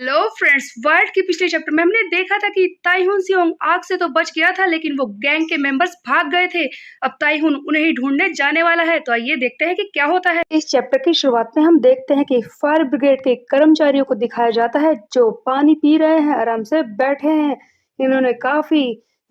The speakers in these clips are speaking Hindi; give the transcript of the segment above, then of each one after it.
हेलो फ्रेंड्स, वर्ल्ड के पिछले चैप्टर में हमने देखा था कि ताइहुन सियोंग आग से तो बच गया था, लेकिन वो गैंग के मेंबर्स भाग गए थे। अब ताइहुन उन्हें ही ढूंढने जाने वाला है, तो आइए देखते हैं कि क्या होता है। इस चैप्टर की शुरुआत में हम देखते हैं कि फायर ब्रिगेड के कर्मचारियों को दिखाया जाता है जो पानी पी रहे हैं, आराम से बैठे हैं। इन्होंने काफी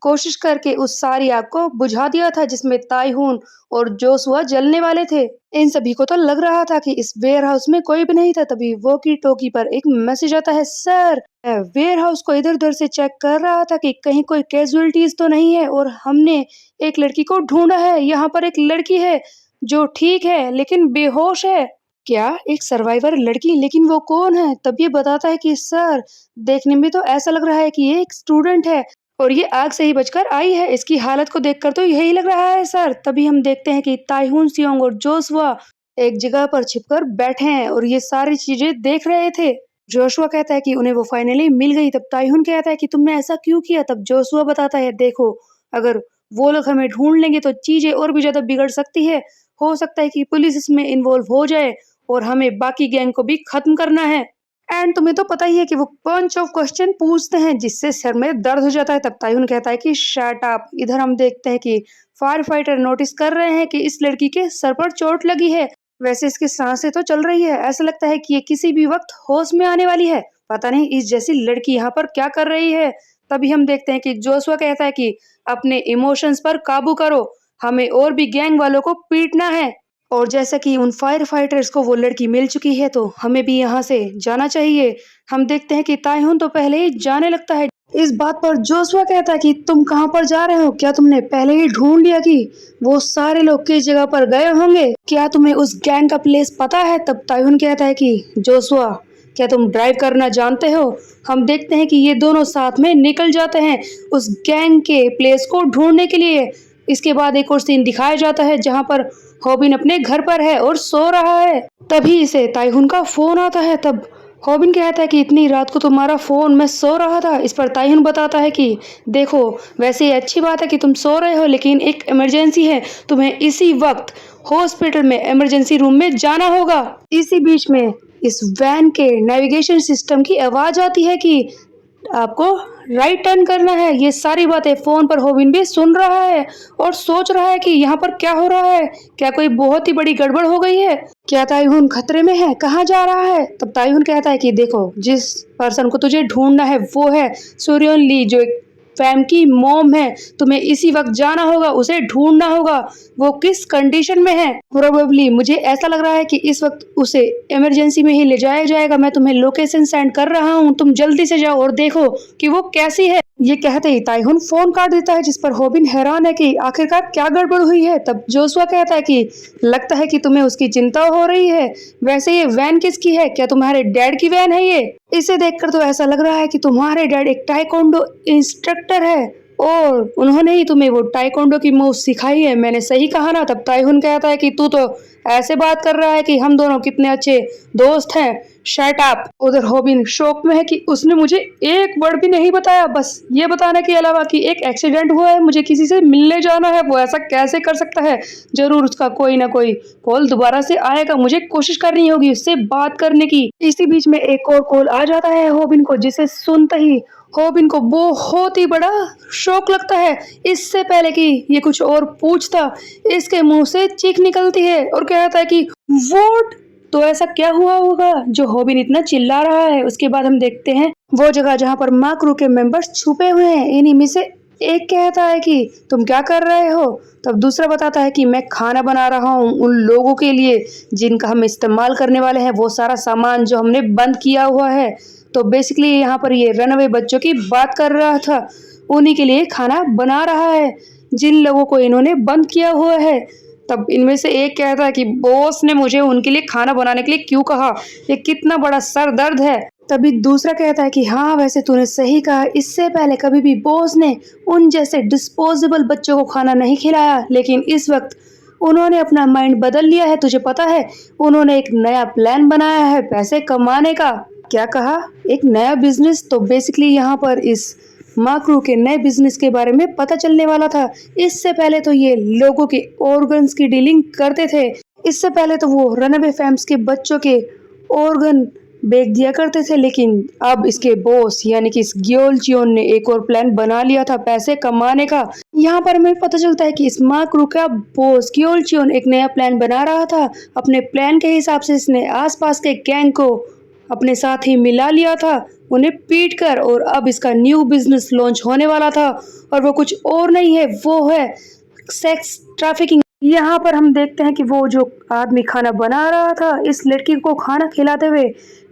कोशिश करके उस सारी आग को बुझा दिया था जिसमें ताइहुन और जोशुआ जलने वाले थे। इन सभी को तो लग रहा था कि इस वेयर हाउस में कोई भी नहीं था। तभी वॉकी टॉकी पर एक मैसेज आता है, सर मैं वेयर हाउस को इधर उधर से चेक कर रहा था कि कहीं कोई कैजुअलिटीज तो नहीं है, और हमने एक लड़की को ढूंढा है। यहाँ पर एक लड़की है जो ठीक है लेकिन बेहोश है। क्या एक सर्वाइवर लड़की? लेकिन वो कौन है? तब ये बताता है कि सर देखने में तो ऐसा लग रहा है कि ये एक स्टूडेंट है और ये आग से ही बचकर आई है। इसकी हालत को देखकर तो यही लग रहा है सर। तभी हम देखते हैं कि ताइहुन सियोंग और जोशुआ एक जगह पर छिपकर बैठे हैं और ये सारी चीजें देख रहे थे। जोशुआ कहता है कि उन्हें वो फाइनली मिल गई। तब ताइहुन कहता है कि तुमने ऐसा क्यों किया? तब जोशुआ बताता है, देखो अगर वो लोग हमें ढूंढ लेंगे तो चीजें और भी ज्यादा बिगड़ सकती है। हो सकता है कि पुलिस इसमें इन्वॉल्व हो जाए और हमें बाकी गैंग को भी खत्म करना है। एंड तुम्हें तो पता ही है कि वो पंच ऑफ क्वेश्चन पूछते हैं जिससे सर में दर्द हो जाता है। तब ताइहुन कहता है कि शट अप। इधर हम देखते हैं कि फायर फाइटर नोटिस कर रहे हैं कि इस लड़की के सर पर चोट लगी है। वैसे इसकी सांसें तो चल रही है, ऐसा लगता है कि ये किसी भी वक्त होश में आने वाली है। पता नहीं इस जैसी लड़की यहाँ पर क्या कर रही है। तभी हम देखते हैं कि जोशुआ कहता है कि अपने इमोशंस पर काबू करो, हमें और भी गैंग वालों को पीटना है। और जैसा कि उन फायर फाइटर्स को वो लड़की मिल चुकी है तो हमें भी यहाँ से जाना चाहिए। हम देखते हैं कि ताइहुन तो पहले ही जाने लगता है। इस बात पर जोशुआ कहता है कि तुम कहाँ पर जा रहे हो? क्या तुमने पहले ही ढूंढ लिया कि वो सारे लोग किस जगह पर गए होंगे? क्या तुम्हें उस गैंग का प्लेस पता है? तब ताइहुन कहता है कि जोशुआ क्या तुम ड्राइव करना जानते हो? हम देखते हैं कि ये दोनों साथ में निकल जाते हैं उस गैंग के प्लेस को ढूंढने के लिए। इसके बाद एक और सीन दिखाया जाता है जहाँ पर हॉबिन अपने घर पर है और सो रहा है। तभी इसे ताइहुन का फोन आता है। तब हॉबिन कहता है कि इतनी रात को तुम्हारा फोन? मैं सो रहा था। इस पर ताइहुन बताता है कि देखो वैसे ये अच्छी बात है कि तुम सो रहे हो, लेकिन एक इमरजेंसी है, तुम्हें इसी वक्त हॉस्पिटल में इमरजेंसी रूम में जाना होगा। इसी बीच में इस वैन के नेविगेशन सिस्टम की आवाज आती है कि आपको राइट टर्न करना है। ये सारी बातें फोन पर होबिन भी सुन रहा है और सोच रहा है कि यहाँ पर क्या हो रहा है। क्या कोई बहुत ही बड़ी गड़बड़ हो गई है? क्या ताइहुन खतरे में है? कहाँ जा रहा है? तब ताइहुन कहता है कि देखो जिस पर्सन को तुझे ढूंढना है वो है सूर्योन ली, जो एक फैम की मॉम है। तुम्हें इसी वक्त जाना होगा, उसे ढूंढना होगा। वो किस कंडीशन में है? प्रोबेबली मुझे ऐसा लग रहा है कि इस वक्त उसे इमरजेंसी में ही ले जाया जाएगा। मैं तुम्हें लोकेशन सेंड कर रहा हूँ, तुम जल्दी से जाओ और देखो कि वो कैसी है। ये कहते ही ताइहुन फोन काट देता है, जिस पर होबिन हैरान है कि आखिरकार क्या गड़बड़ हुई है। तब जोशुआ कहता है कि लगता है कि तुम्हें उसकी चिंता हो रही है। वैसे ये वैन किसकी है? क्या तुम्हारे डैड की वैन है ये? इसे देखकर तो ऐसा लग रहा है कि तुम्हारे डैड एक टाइकोंडो इंस्ट्रक्टर है और उन्होंने ही तुम्हें वो टाइकोंडो की मूव सिखाई है। मैंने सही कहा ना? तब ताइहुन कहता है कि तू तो ऐसे बात कर रहा है कि हम दोनों कितने अच्छे दोस्त हैं। Shut up. उधर होबिन शॉक में है कि उसने मुझे एक वर्ड भी नहीं बताया, बस ये बताने के अलावा कि एक एक्सीडेंट हुआ है, मुझे किसी से मिलने जाना है। वो ऐसा कैसे कर सकता है? जरूर उसका कोई ना कोई कॉल दोबारा से आएगा, मुझे कोशिश करनी होगी उससे बात करने की। इसी बीच में एक और कॉल आ जाता है होबिन को, जिसे सुनते ही होबिन को बहुत ही बड़ा शौक लगता है। इससे पहले कि ये कुछ और पूछता, इसके मुंह से चीख निकलती है और कहता है कि वॉट? तो ऐसा क्या हुआ होगा जो होबिन इतना चिल्ला रहा है? उसके बाद हम देखते हैं वो जगह जहाँ पर माक्रू के मेंबर्स छुपे हुए हैं। इन्हीं में से एक कहता है कि तुम क्या कर रहे हो? तब दूसरा बताता है कि मैं खाना बना रहा हूँ उन लोगों के लिए जिनका हम इस्तेमाल करने वाले हैं, वो सारा सामान जो हमने बंद किया हुआ है। तो बेसिकली यहाँ पर ये रनअवे बच्चों की बात कर रहा था, उन्हीं के लिए खाना बना रहा है जिन लोगों को इन्होंने बंद किया हुआ है। तब इनमें से एक कहता है कि बॉस ने मुझे उनके लिए खाना बनाने के लिए क्यों कहा? ये कितना बड़ा सर दर्द है। तभी दूसरा कहता है कि हाँ वैसे तूने सही कहा, इससे पहले कभी भी बॉस ने उन जैसे डिस्पोजेबल बच्चों को खाना नहीं खिलाया, लेकिन इस वक्त उन्होंने अपना माइंड बदल लिया है। तुझे पता है उन्होंने एक नया प्लान बनाया है पैसे कमाने का। क्या कहा? एक नया बिजनेस? तो बेसिकली यहाँ पर इस माक्रू के नए बिजनेस के बारे में पता चलने वाला था। इससे पहले तो ये लोगों के ऑर्गन्स की डीलिंग करते थे। इससे पहले तो वो रनअवे फैम्स के बच्चों के ऑर्गन बेच दिया करते थे, लेकिन अब इसके बॉस यानी कि इस ग्योल चियोन ने एक और प्लान बना लिया था पैसे कमाने का। यहाँ पर हमें पता चलता है कि इस माक्रू का बॉस ग्योल चियोन एक नया प्लान बना रहा था। अपने प्लान के हिसाब से इसने आसपास के गैंग को अपने साथ ही मिला लिया था, उन्हें पीट कर, और अब इसका न्यू बिजनेस लॉन्च होने वाला था और वो कुछ और नहीं है, वो है सेक्स ट्रैफिकिंग। यहाँ पर हम देखते हैं कि वो जो आदमी खाना बना रहा था, इस लड़की को खाना खिलाते हुए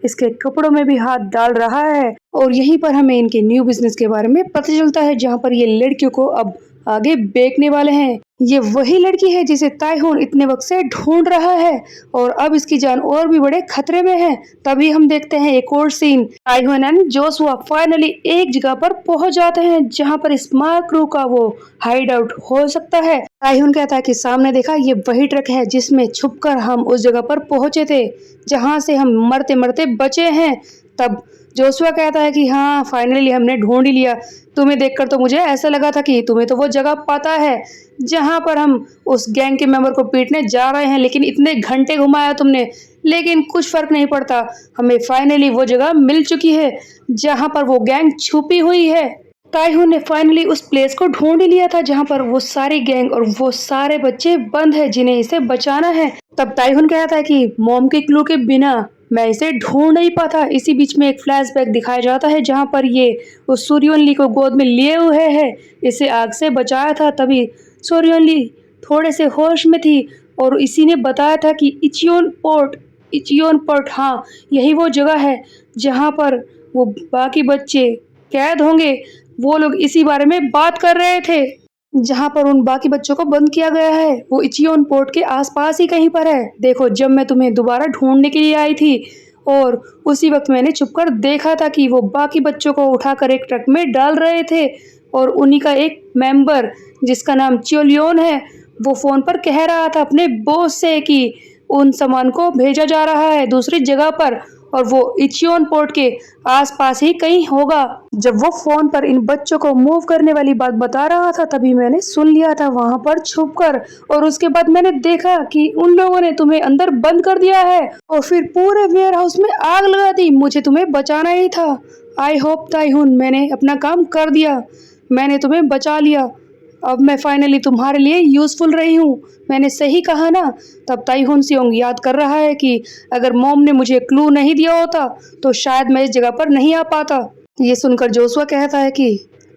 इसके कपड़ों में भी हाथ डाल रहा है, और यहीं पर हमें इनके न्यू बिजनेस के बारे में पता चलता है, जहाँ पर ये लड़कियों को अब आगे बेचने वाले हैं। ये वही लड़की है जिसे ताइहून इतने वक्त से ढूंढ रहा है, और अब इसकी जान और भी बड़े खतरे में है। तभी हम देखते हैं एक और सीन, ताइहून एंड जोशुआ फाइनली एक जगह पर पहुंच जाते हैं, जहां पर इस माक्रू का वो हाइड आउट हो सकता है। ताइहून कहता है कि सामने देखा, ये वही ट्रक है जिसमें छुपकर हम उस जगह पर पहुंचे थे जहां से हम मरते मरते बचे हैं। तब जोशुआ कहता है कि हाँ, फाइनली हमने ढूंढ ही लिया। तुम्हें देखकर तो मुझे ऐसा लगा था कि तुम्हें तो वो जगह पता है जहां पर हम उस गैंग के मेंबर को पीटने जा रहे हैं, लेकिन इतने घंटे घुमाया तुमने, लेकिन कुछ फर्क नहीं पड़ता। हमें फाइनली वो जगह मिल चुकी है जहां पर वो गैंग छुपी हुई है। ताइहून ने फाइनली उस प्लेस को ढूंढ ही लिया था जहां पर वो सारी गैंग और वो सारे बच्चे बंद है जिन्हें इसे बचाना है। तब ताइहून कहता है कि मॉम के क्लू के बिना मैं इसे ढूंढ नहीं पाता। इसी बीच में एक फ्लैशबैक दिखाया जाता है जहां पर ये उस सूर्योन ली को गोद में लिए हुए है, इसे आग से बचाया था। तभी सूर्योन ली थोड़े से होश में थी और इसी ने बताया था कि इचियोन पोर्ट, हाँ यही वो जगह है जहां पर वो बाकी बच्चे कैद होंगे। वो लोग इसी बारे में बात कर रहे थे। जहां पर उन बाकी बच्चों को बंद किया गया है वो इचियोन पोर्ट के आसपास ही कहीं पर है। देखो, जब मैं तुम्हें दोबारा ढूंढने के लिए आई थी और उसी वक्त मैंने छुपकर देखा था कि वो बाकी बच्चों को उठाकर एक ट्रक में डाल रहे थे, और उन्हीं का एक मेंबर जिसका नाम चियोलियोन है, वो फोन पर कह रहा था अपने बॉस से कि उन सामान को भेजा जा रहा है दूसरी जगह पर, और वो इचियोन पोर्ट के आसपास ही कहीं होगा। जब वो फोन पर इन बच्चों को मूव करने वाली बात बता रहा था, तभी मैंने सुन लिया था वहां पर छुपकर, और उसके बाद मैंने देखा कि उन लोगों ने तुम्हें अंदर बंद कर दिया है और फिर पूरे वेयर हाउस में आग लगा दी। मुझे तुम्हें बचाना ही था। आई होप ताइहून, मैंने अपना काम कर दिया, मैंने तुम्हें बचा लिया। अब मैं फाइनली तुम्हारे लिए यूजफुल रही हूँ, मैंने सही कहा ना। तब ताइहून सियोंग याद कर रहा है कि अगर मॉम ने मुझे क्लू नहीं दिया होता तो शायद मैं इस जगह पर नहीं आ पाता। ये सुनकर जोशुआ कहता है कि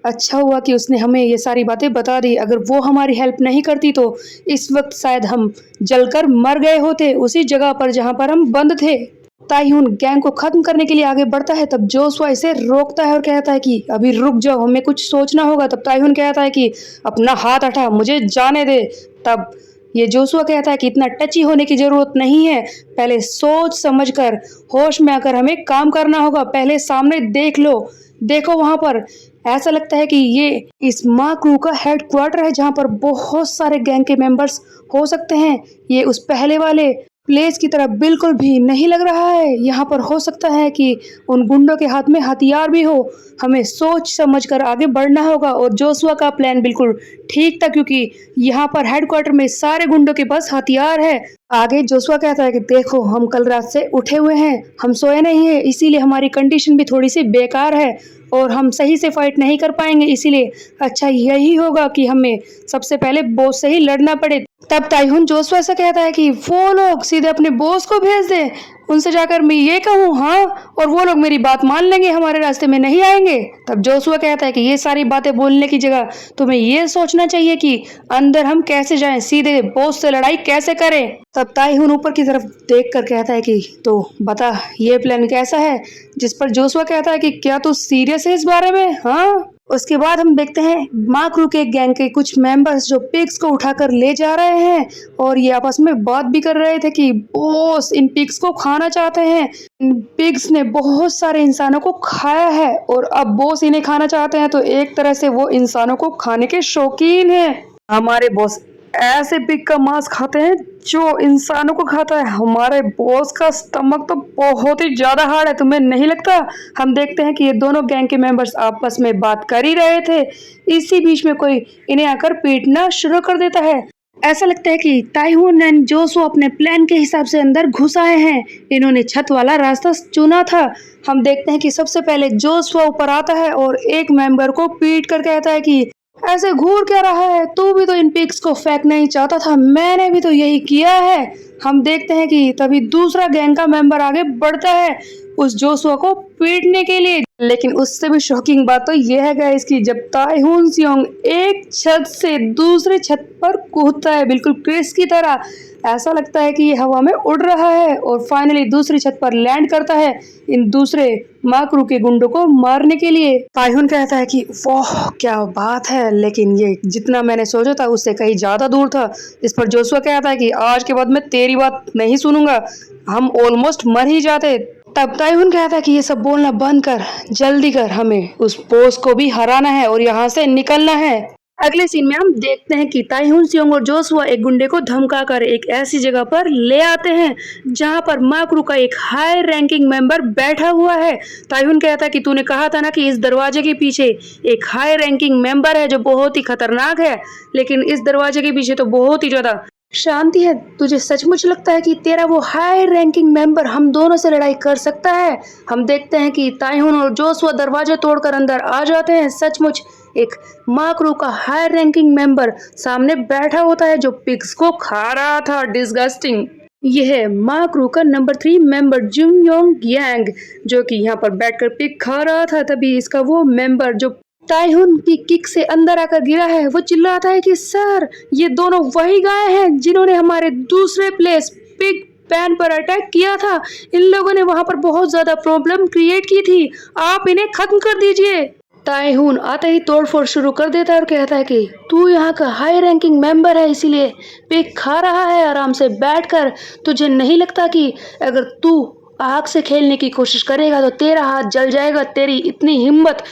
अच्छा हुआ कि उसने हमें ये सारी बातें बता दी, अगर वो हमारी हेल्प नहीं करती तो इस वक्त शायद हम जलकर मर गए होते उसी जगह पर जहाँ पर हम बंद थे। ताइहून गैंग को खत्म करने के लिए आगे बढ़ता है, तब जोशुआ इसे रोकता है और कहता है कि अभी रुक जाओ, हमें कुछ सोचना होगा। तब ताइहून कहता है कि अपना हाथ हटा, मुझे जाने दे। तब ये जोशुआ कहता है कि इतना टची होने की जरूरत नहीं है, पहले सोच समझकर होश में आकर हमें काम करना होगा। पहले सामने देख लो, देखो वहां पर ऐसा लगता है कि ये इस माक्रू का हेडक्वार्टर है जहां पर बहुत सारे गैंग के मेंबर्स हो सकते हैं। ये उस पहले वाले प्लेस की तरह बिल्कुल भी नहीं लग रहा है। यहाँ पर हो सकता है कि उन गुंडों के हाथ में हथियार भी हो। हमें सोच समझकर आगे बढ़ना होगा, और जोशुआ का प्लान बिल्कुल ठीक था क्योंकि यहाँ पर हेडक्वार्टर में सारे गुंडों के पास हथियार है। आगे जोशुआ कहता है कि देखो, हम कल रात से उठे हुए हैं, हम सोए नहीं है, इसीलिए हमारी कंडीशन भी थोड़ी सी बेकार है और हम सही से फाइट नहीं कर पाएंगे। इसीलिए अच्छा यही होगा कि हमें सबसे पहले बॉस से ही लड़ना पड़े। तब ताइहून जोशुआ से कहता है कि वो लोग सीधे अपने बॉस को भेज दे, उनसे जाकर मैं ये कहूँ हाँ, और वो लोग मेरी बात मान लेंगे, हमारे रास्ते में नहीं आएंगे। तब जोशुआ कहता है कि ये सारी बातें बोलने की जगह तुम्हें ये सोचना चाहिए कि अंदर हम कैसे जाएं, सीधे बॉस से लड़ाई कैसे करें। तब ताइहून ऊपर की तरफ देखकर कहता है कि तो बता ये प्लान कैसा है, जिस पर जोशुआ कहता है कि क्या तू सीरियस है इस बारे में, हाँ। उसके बाद हम देखते हैं माक्रू के गैंग के कुछ मेंबर्स जो पिग्स को उठाकर ले जा रहे हैं, और ये आपस में बात भी कर रहे थे कि बॉस इन पिग्स को खाना चाहते हैं। इन पिग्स ने बहुत सारे इंसानों को खाया है और अब बॉस इन्हें खाना चाहते हैं, तो एक तरह से वो इंसानों को खाने के शौकीन हैं। हमारे बॉस ऐसे पिग का मांस खाते हैं जो इंसानों को खाता है। हमारे बॉस का स्टमक तो बहुत ही ज्यादा हार्ड है, तुम्हें नहीं लगता। हम देखते हैं कि ये दोनों गैंग के मेंबर्स आपस में बात कर ही रहे थे, इसी बीच में कोई इन्हें आकर पीटना शुरू कर देता है। ऐसा लगता है कि ताइहून एंड जोसो अपने प्लान के हिसाब से अंदर घुस आए हैं। इन्होंने छत वाला रास्ता चुना था। हम देखते हैं कि सबसे पहले जोसुआ ऊपर आता है और एक मेंबर को पीट कर कहता है कि ऐसे घूर क्या रहा है, तू भी तो इन पिग्स को फेंकना ही चाहता था, मैंने भी तो यही किया है। हम देखते हैं कि तभी दूसरा गैंग का मेंबर आगे बढ़ता है उस जोसुआ को पीटने के लिए। लेकिन उससे भी शॉकिंग बात तो यह है गाइस कि जब ताइहून सियोंग एक छत से दूसरे छत पर कूदता है बिल्कुल क्रिस की तरह, ऐसा लगता है कि ये हवा में उड़ रहा है और फाइनली दूसरी छत पर लैंड करता है इन दूसरे माकरू के गुंडों को मारने के लिए। ताइहून कहता है कि वाह क्या बात है, लेकिन ये जितना मैंने सोचा था उससे कहीं ज्यादा दूर था। इस पर जोसुआ कहता है कि आज के बाद मैं तेरी बात नहीं सुनूंगा, हम ऑलमोस्ट मर ही जाते। तब ताइहून कहता है कि ये सब बोलना बंद कर, जल्दी कर, हमें उस बोस को भी हराना है और यहाँ से निकलना है। अगले सीन में हम देखते हैं कि ताइहून सियोंग और जोसुआ एक गुंडे को धमकाकर एक ऐसी जगह पर ले आते हैं जहां पर माकरू का एक हाई रैंकिंग मेंबर बैठा हुआ है। ताइहून कहता है कि तूने कहा था ना कि इस दरवाजे के पीछे एक हाई रैंकिंग मेंबर है जो बहुत ही खतरनाक है, लेकिन इस दरवाजे के पीछे तो बहुत ही ज्यादा शांति है। तुझे सचमुच लगता है कि तेरा वो हाई रैंकिंग मेंबर हम दोनों से लड़ाई कर सकता है? हम देखते हैं कि ताइहून और जोसुआ दरवाजे तोड़कर अंदर आ जाते हैं। सचमुच एक माकरू का हाई रैंकिंग मेंबर सामने बैठा होता है जो पिग्स को खा रहा था। डिस्गस्टिंग। यह है माकरू का नंबर 3 मेंबर जुनयोंग यांग जो कि यहाँ पर बैठकर पिग खा रहा था। तभी इसका वो मेंबर जो ताइहून की किक से अंदर आकर गिरा है वो चिल्लाता है कि सर ये दोनों वही गाय हैं जिन्होंने हमारे दूसरे प्लेस पिग पैन पर अटैक किया था। इन लोगों ने वहां पर बहुत ज्यादा प्रॉब्लम क्रिएट की थी, आप इन्हें खत्म कर दीजिए। ताइहून आते ही तोड़फोड़ शुरू कर देता है और कहता है कि तू यहाँ का हाई रैंकिंग मेंबर है इसीलिए पिग खा रहा है आराम से बैठकर। तुझे नहीं लगता कि अगर तू आग से खेलने की कोशिश करेगा तो तेरा हाथ जल जाएगा? तेरी इतनी हिम्मत,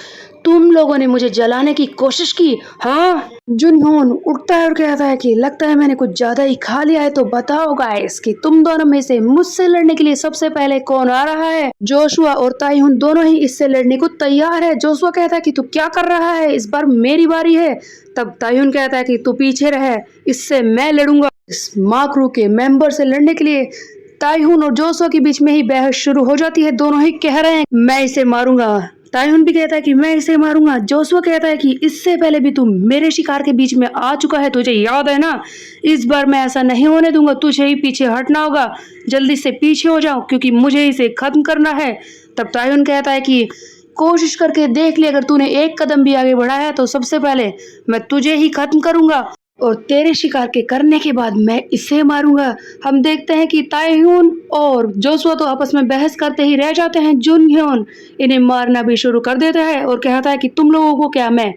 तुम लोगों ने मुझे जलाने की कोशिश की, हाँ? जुनहोन उठता है और कहता है कि लगता है मैंने कुछ ज्यादा ही खा लिया है, तो बताओ गाइस कि तुम दोनों में से मुझसे लड़ने के लिए सबसे पहले कौन आ रहा है? जोसुआ और ताइहून दोनों ही इससे लड़ने को तैयार है। जोसुआ कहता है कि तू क्या कर रहा है, इस बार मेरी बारी है। तब ताइहून कहता है कि तू पीछे रह, इससे मैं लड़ूंगा। इस माकरू के मेंबर से लड़ने के लिए ताइहून और जोसुआ के बीच में ही बहस शुरू हो जाती है। दोनों ही कह रहे हैं मैं इसे मारूंगा। ताइहून भी कहता है कि मैं इसे मारूंगा। जोसुआ कहता है कि इससे पहले भी तू मेरे शिकार के बीच में आ चुका है, तुझे याद है ना? इस बार मैं ऐसा नहीं होने दूंगा, तुझे ही पीछे हटना होगा। जल्दी से पीछे हो जाओ क्योंकि मुझे इसे खत्म करना है। तब ताइहून कहता है कि कोशिश करके देख ले, अगर तूने एक कदम भी आगे बढ़ाया तो सबसे पहले मैं तुझे ही खत्म करूंगा और तेरे शिकार के करने के बाद मैं इसे मारूंगा। हम देखते हैं कि ताइहून और जोसुआ तो आपस में बहस करते ही रह जाते हैं। जुनह्योन इन्हें मारना भी शुरू कर देता है और कहता है कि तुम लोगों को क्या मैं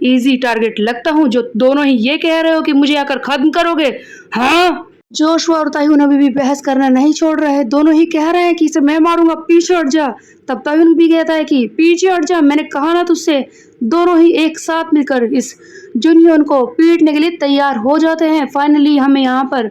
इजी टारगेट लगता हूँ जो दोनों ही ये कह रहे हो कि मुझे आकर खत्म करोगे, हाँ? जोशुआ और ताइहून अभी भी बहस करना नहीं छोड़ रहे हैं। दोनों ही कह रहे हैं कि इसे मैं मारूंगा, पीछे हट जा। तब ताइहून भी कहता है कि पीछे हट जा, मैंने कहा ना तुझसे। दोनों ही एक साथ मिलकर इस जुनह्योन को पीटने के लिए तैयार हो जाते हैं। फाइनली हमें यहाँ पर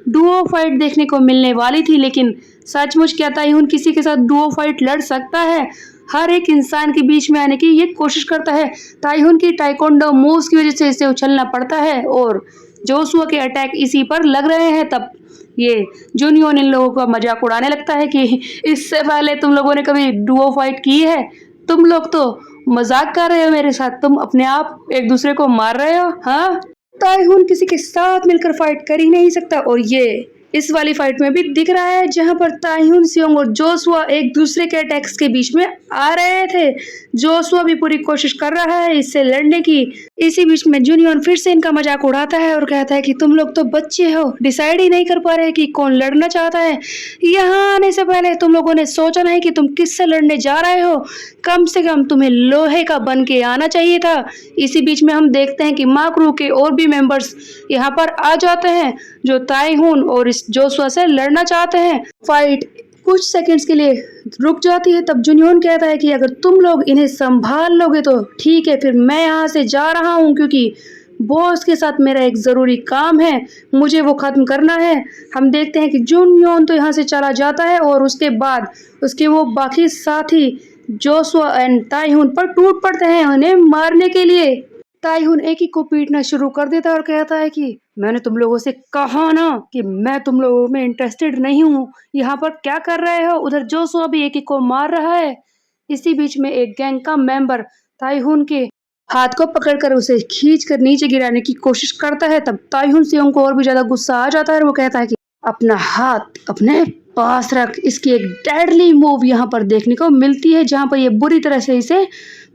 डुओ फाइट देखने को मिलने वाली थी, लेकिन सचमुच क्या ताइहून किसी के साथ डुओ फाइट लड़ सकता है? हर एक इंसान के बीच में आने की ये कोशिश करता है। ताइहून की टाइकोंडो मूव्स की वजह से इसे उछलना पड़ता है और जोसुआ के अटैक इसी पर लग रहे हैं। तब ये जुनह्योन इन लोगों का मजाक उड़ाने लगता है कि इससे पहले तुम लोगों ने कभी डुओ फाइट की है? तुम लोग तो मजाक कर रहे हो मेरे साथ, तुम अपने आप एक दूसरे को मार रहे हो, हाँ? ताइहून किसी के साथ मिलकर फाइट कर ही नहीं सकता और ये इस वाली फाइट में भी दिख रहा है जहां पर ताइहून सियोंग और जोसुआ एक दूसरे के अटैक्स के बीच में आ रहे थे। जोसुआ भी पूरी कोशिश कर रहा है इससे लड़ने की। इसी बीच में जुनह्योन फिर से इनका मजाक उड़ाता है और कहता है कि तुम लोग तो बच्चे हो, डिसाइड ही नहीं कर पा रहे कि कौन लड़ना चाहता है। यहाँ आने से पहले तुम लोगों ने सोचा नहीं कि तुम किससे लड़ने जा रहे हो? कम से कम तुम्हें लोहे का बन के आना चाहिए था। इसी बीच में हम देखते हैं कि माकरू के और भी मेंबर्स यहाँ पर आ जाते हैं जो ताइहून और इस जोसुआ से लड़ना चाहते हैं। फाइट कुछ सेकंड्स के लिए रुक जाती है। तब जुनह्योन कहता है कि अगर तुम लोग इन्हें संभाल लोगे तो ठीक है, फिर मैं यहाँ से जा रहा हूँ क्योंकि बॉस के साथ मेरा एक ज़रूरी काम है, मुझे वो ख़त्म करना है। हम देखते हैं कि जुनह्योन तो यहाँ से चला जाता है और उसके बाद उसके वो बाकी साथी जोसुआ एंड ताइहून पर टूट पड़ते हैं उन्हें मारने के लिए। ताइहुन एक ही को पीटना शुरू कर देता है और कहता है कि मैंने तुम लोगों से कहा ना कि मैं तुम लोगों में इंटरेस्टेड नहीं हूँ, यहाँ पर क्या कर रहे हो। उधर जोसुआ भी एक ही को मार रहा है। इसी बीच में एक गैंग का मेंबर ताइहुन के हाथ को पकड़कर उसे खींचकर नीचे गिराने की कोशिश करता है। तब ताइहुन सियोंग को और भी ज्यादा गुस्सा आ जाता है और वो कहता है कि अपना हाथ अपने पास रख। इसकी एक डेडली मूव यहाँ पर देखने को मिलती है जहाँ पर ये बुरी तरह से इसे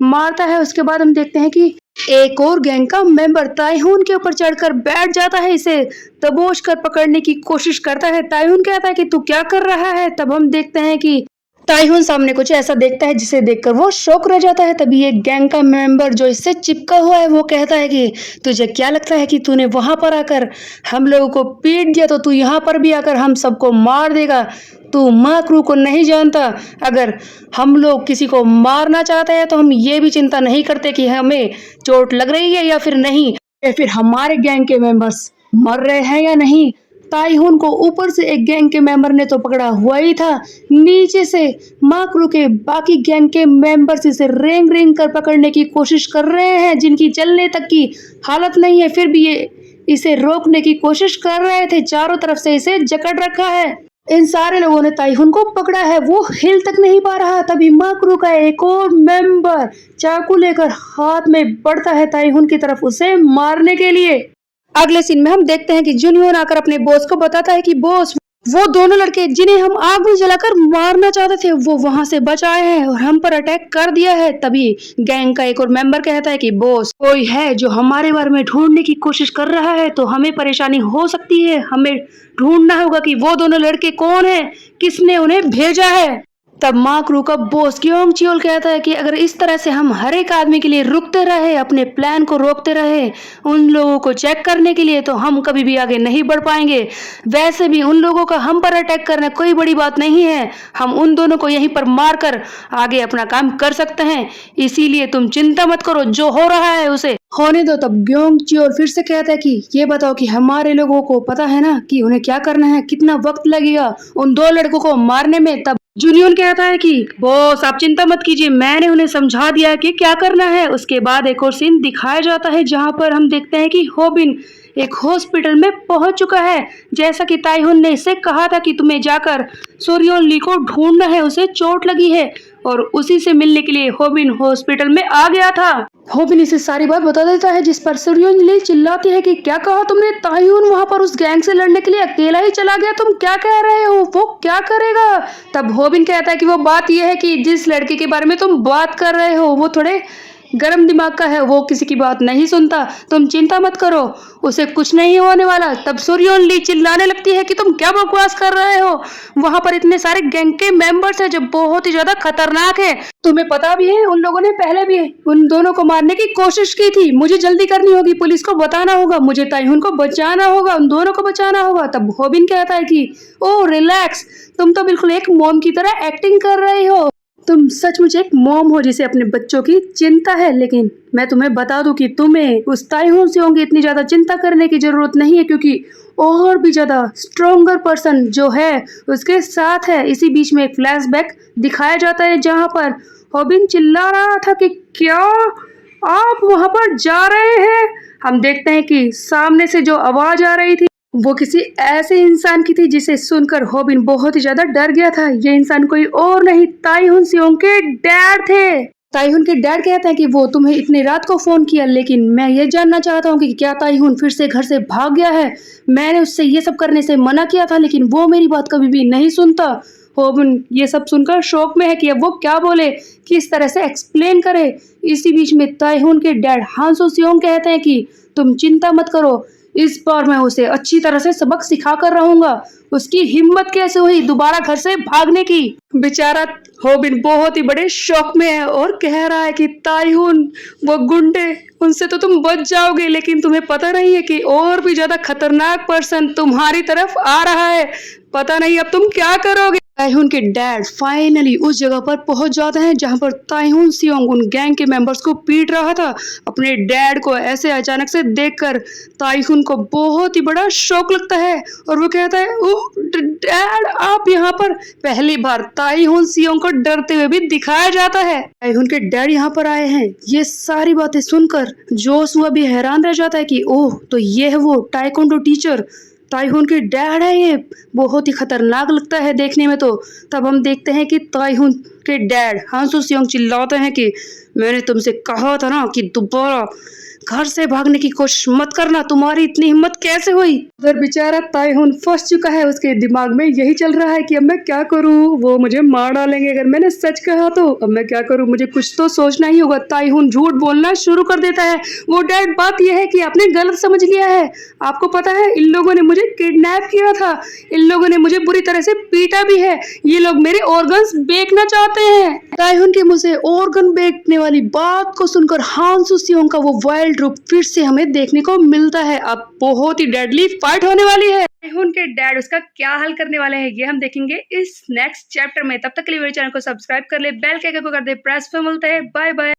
मारता है। उसके बाद हम देखते हैं कि एक और गैंग का मेंबर ताइहुन के ऊपर चढ़कर बैठ जाता है, इसे दबोच कर पकड़ने की कोशिश करता है। ताइहुन कहता है कि तू क्या कर रहा है। तब हम देखते हैं कि ताइहुन सामने कुछ ऐसा देखता है जिसे देखकर वो शॉक रह जाता है। तभी एक गैंग का मेंबर जो इससे चिपका हुआ है वो कहता है कि तुझे क्या लगता है कि तूने वहां पर आकर हम लोगों को पीट दिया तो तू यहाँ पर भी आकर हम सबको मार देगा। तू माँ क्रू को नहीं जानता। अगर हम लोग किसी को मारना चाहते हैं तो हम ये भी चिंता नहीं करते कि हमें चोट लग रही है या फिर नहीं, या फिर हमारे गैंग के मेंबर्स मर रहे हैं या नहीं। ताइहुन को ऊपर से एक गैंग के मेंबर ने तो पकड़ा हुआ ही था, नीचे से माकरू के बाकी गैंग के मेंबर्स इसे रेंग रेंग कर पकड़ने की कोशिश कर रहे हैं, जिनकी चलने तक की हालत नहीं है, फिर भी ये इसे रोकने की कोशिश कर रहे थे। चारों तरफ से इसे जकड़ रखा है। इन सारे लोगों ने ताइहुन को पकड़ा है, वो हिल तक नहीं पा रहा। तभी माकरू का एक और मेंबर चाकू लेकर हाथ में बढ़ता है ताइहुन की तरफ उसे मारने के लिए। अगले सीन में हम देखते हैं कि जुनयोन आकर अपने बॉस को बताता है कि बॉस, वो दोनों लड़के जिन्हें हम आग में जलाकर मारना चाहते थे वो वहां से बच आए हैं और हम पर अटैक कर दिया है। तभी गैंग का एक और मेंबर कहता है कि बॉस, कोई है जो हमारे बारे में ढूंढने की कोशिश कर रहा है तो हमें परेशानी हो सकती है। हमें ढूंढना होगा कि वो दोनों लड़के कौन है, किसने उन्हें भेजा है। तब माकरू का बॉस क्योंग चियोल कहता है कि अगर इस तरह से हम हर एक आदमी के लिए रुकते रहे, अपने प्लान को रोकते रहे उन लोगों को चेक करने के लिए, तो हम कभी भी आगे नहीं बढ़ पाएंगे। वैसे भी उन लोगों का हम पर अटैक करना कोई बड़ी बात नहीं है, हम उन दोनों को यहीं पर मारकर आगे अपना काम कर सकते हैं। इसीलिए तुम चिंता मत करो, जो हो रहा है उसे होने दो। तब ग्योंग चियोल फिर से कहता है कि ये बताओ कि हमारे लोगों को पता है ना कि उन्हें क्या करना है, कितना वक्त लगेगा उन दो लड़कों को मारने में। तब जुनियन कहता है कि बॉस आप चिंता मत कीजिए, मैंने उन्हें समझा दिया कि क्या करना है। उसके बाद एक और सीन दिखाया जाता है जहां पर हम देखते हैं कि होबिन एक हॉस्पिटल में पहुंच चुका है। जैसा कि ताइहुन ने इससे कहा था कि तुम्हें जाकर सोरियोन ली को ढूंढना है, उसे चोट लगी है, और उसी से मिलने के लिए होबिन हॉस्पिटल में आ गया था। होबिन इसे सारी बात बता देता है, जिस पर सोरियोन ली चिल्लाती है कि क्या कहा तुमने, ताइहुन वहां पर उस गैंग से लड़ने के लिए अकेला ही चला गया, तुम क्या कह रहे हो, वो क्या करेगा। तब होबिन कहता है कि वो बात यह है कि जिस लड़के के बारे में तुम बात कर रहे हो वो थोड़े गरम दिमाग का है, वो किसी की बात नहीं सुनता, तुम चिंता मत करो, उसे कुछ नहीं होने वाला। तब सोरियोन ली चिल्लाने लगती है कि तुम क्या बकवास कर रहे हो, वहां पर इतने सारे गैंग के मेंबर्स हैं जो बहुत ही ज्यादा खतरनाक है, तुम्हें पता भी है उन लोगों ने पहले भी उन दोनों को मारने की कोशिश की थी, मुझे जल्दी करनी होगी, पुलिस को बताना होगा, मुझे ताइहुन को बचाना होगा, उन दोनों को बचाना होगा। तब होबिन कहता है कि ओ रिलैक्स, तुम तो बिल्कुल एक मॉम की तरह एक्टिंग कर रही हो, तुम सचमुच एक मॉम हो जिसे अपने बच्चों की चिंता है। लेकिन मैं तुम्हें बता दूं कि तुम्हें उस ताइहुन से होंगे इतनी ज्यादा चिंता करने की जरूरत नहीं है, क्योंकि और भी ज्यादा स्ट्रॉन्गर पर्सन जो है उसके साथ है। इसी बीच में एक फ्लैशबैक दिखाया जाता है जहां पर होबिन चिल्ला रहा था कि क्या आप वहां पर जा रहे हैं। हम देखते हैं कि सामने से जो आवाज आ रही थी वो किसी ऐसे इंसान की थी जिसे सुनकर होबिन बहुत ही ज्यादा डर गया था। ये इंसान कोई और नहीं, ताइहुन सियोंग के डैड थे। ताइहुन के डैड कहते हैं कि वो तुम्हें इतनी रात को फोन किया, लेकिन मैं ये जानना चाहता हूँ कि क्या ताइहुन फिर से घर से भाग गया है। मैंने उससे ये सब करने से मना किया था, लेकिन वो मेरी बात कभी भी नहीं सुनता। होबिन ये सब सुनकर शौक में है कि अब वो क्या बोले, किस तरह से एक्सप्लेन करे। इसी बीच में ताइहुन के डैड हांसो सियोंग कहते हैं कि तुम चिंता मत करो, इस बार मैं उसे अच्छी तरह से सबक सिखा कर रहूंगा। उसकी हिम्मत कैसे हुई दोबारा घर से भागने की। बेचारा होबिन बहुत ही बड़े शौक में है और कह रहा है कि ताइहुन वो गुंडे, उनसे तो तुम बच जाओगे, लेकिन तुम्हें पता नहीं है कि और भी ज्यादा खतरनाक पर्सन तुम्हारी तरफ आ रहा है, पता नहीं अब तुम क्या करोगे। ताइहुन के डैड फाइनली उस जगह पर पहुंच जाते हैं जहां पर ताइहुन सियोंग उन गैंग के मेंबर्स को पीट रहा था। अपने डैड को ऐसे अचानक से देखकर ताइहुन को बहुत ही बड़ा शौक लगता है और वो कहता है, ओ डैड आप यहाँ पर। पहली बार ताइहुन सियोंग को डरते हुए भी दिखाया जाता है। ताइहुन के डैड यहाँ पर आए हैं। ये सारी बातें सुनकर जोशुआ भी हैरान रह जाता है कि ओह तो ये है वो ताइक्वांडो टीचर, ताइहुन के डैड है। ये बहुत ही खतरनाक लगता है देखने में। तो तब हम देखते हैं कि ताइहुन के डैड हांसू सियोंग चिल्लाते हैं कि मैंने तुमसे कहा था ना कि दोबारा घर से भागने की कोशिश मत करना, तुम्हारी इतनी हिम्मत कैसे हुई। उधर बेचारा ताइहुन फंस चुका है। उसके दिमाग में यही चल रहा है कि अब मैं क्या करूं, वो मुझे मार डालेंगे अगर मैंने सच कहा तो। अब मैं क्या करूं, मुझे कुछ तो सोचना ही होगा। ताइहुन झूठ बोलना शुरू कर देता है। वो डैड बात यह है कि आपने गलत समझ लिया है। आपको पता है इन लोगों ने मुझे किडनैप किया था, इन लोगों ने मुझे बुरी तरह से पीटा भी है। ये लोग मेरे ऑर्गन्स बेचना चाहते हैं। ताइहुन के मुंह से ऑर्गन बेचने वाली बात को सुनकर हांसू सियोंग का वो वाइल्ड रूप फिर से हमें देखने को मिलता है। अब बहुत ही डेडली फाइट होने वाली है। ताइहुन के डैड उसका क्या हल करने वाले हैं ये हम देखेंगे इस नेक्स्ट चैप्टर में। तब तक के लिए मेरे चैनल को सब्सक्राइब कर ले, बेल के आइकन को कर दे प्रेस पे। मिलते हैं, बाय बाय।